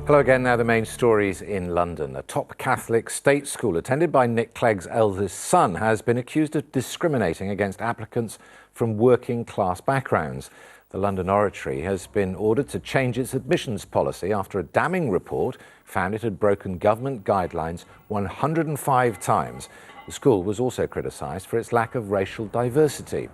Hello again. Now the main stories in London. A top Catholic state school attended by Nick Clegg's eldest son has been accused of discriminating against applicants from working class backgrounds. The London Oratory has been ordered to change its admissions policy after a damning report found it had broken government guidelines 105 times. The school was also criticised for its lack of racial diversity.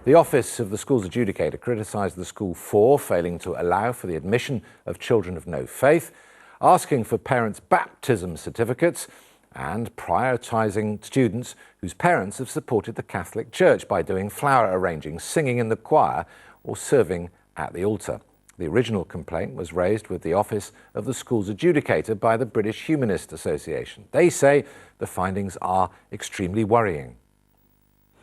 The Office of the School's Adjudicator criticised the school for failing to allow for the admission of children of no faith, asking for parents' baptism certificates, and prioritising students whose parents have supported the Catholic Church by doing flower arranging, singing in the choir, or serving at the altar. The original complaint was raised with the Office of the School's Adjudicator by the British Humanist Association. They say the findings are extremely worrying.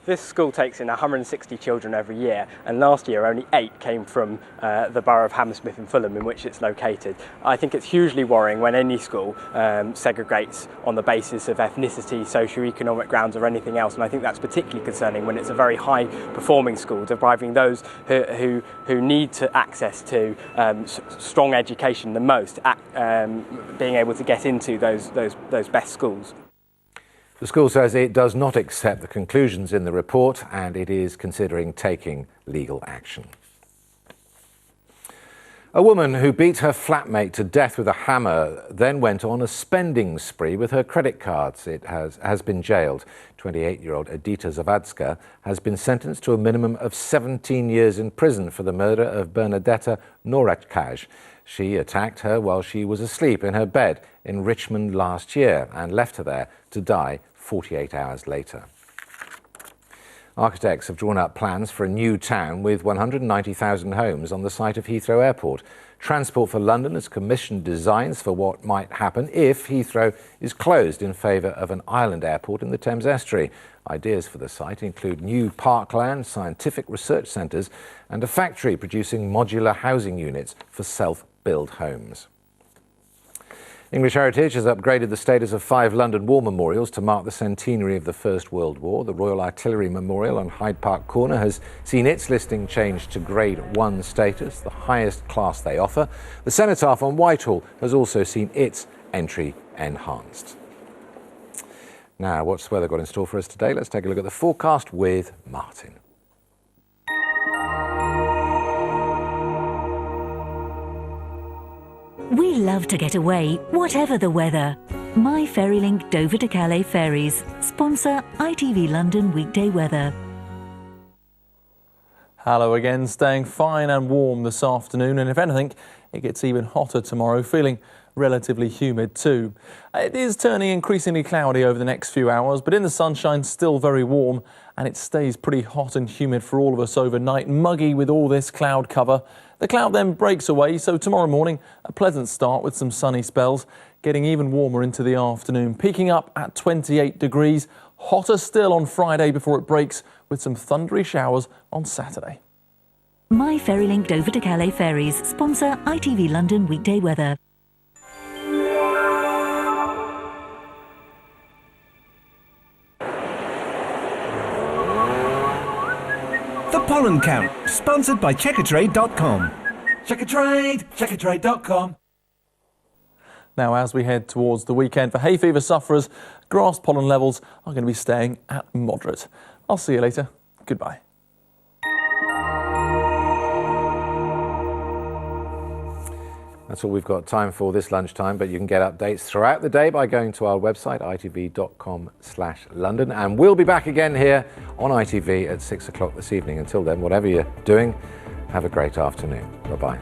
This school takes in 160 children every year, and last year only 8 came from the borough of Hammersmith and Fulham, in which it's located. I think it's hugely worrying when any school segregates on the basis of ethnicity, socio-economic grounds or anything else, and I think that's particularly concerning when it's a very high-performing school, depriving those who need to access to strong education the most, being able to get into those best schools. The school says it does not accept the conclusions in the report and it is considering taking legal action. A woman who beat her flatmate to death with a hammer then went on a spending spree with her credit cards. It has been jailed. 28-year-old Edita Zavadska has been sentenced to a minimum of 17 years in prison for the murder of Bernadetta Norakaj. She attacked her while she was asleep in her bed in Richmond last year and left her there to die 48 hours later. Architects have drawn up plans for a new town with 190,000 homes on the site of Heathrow Airport. Transport for London has commissioned designs for what might happen if Heathrow is closed in favour of an island airport in the Thames estuary. Ideas for the site include new parkland, scientific research centres and a factory producing modular housing units for self-built homes. English Heritage has upgraded the status of 5 London War memorials to mark the centenary of the First World War. The Royal Artillery Memorial on Hyde Park Corner has seen its listing changed to Grade 1 status, the highest class they offer. The Cenotaph on Whitehall has also seen its entry enhanced. Now, what's the weather got in store for us today? Let's take a look at the forecast with Martin. We love to get away, whatever the weather. My Ferrylink Dover to Calais ferries sponsor ITV London weekday weather. Hello again, staying fine and warm this afternoon, and if anything, it gets even hotter tomorrow, feeling relatively humid too. It is turning increasingly cloudy over the next few hours, but in the sunshine, still very warm, and it stays pretty hot and humid for all of us overnight, muggy with all this cloud cover. The cloud then breaks away, so tomorrow morning, a pleasant start with some sunny spells, getting even warmer into the afternoon, peaking up at 28 degrees, hotter still on Friday before it breaks with some thundery showers on Saturday. My Ferrylink Dover to Calais ferries sponsor ITV London weekday weather. The Pollen Count, sponsored by Checkatrade.com. Checkatrade.com. Now, as we head towards the weekend, for hay fever sufferers, grass pollen levels are going to be staying at moderate. I'll see you later. Goodbye. That's all we've got time for this lunchtime, but you can get updates throughout the day by going to our website, itv.com/London. And we'll be back again here on ITV at 6 o'clock this evening. Until then, whatever you're doing, have a great afternoon. Bye-bye.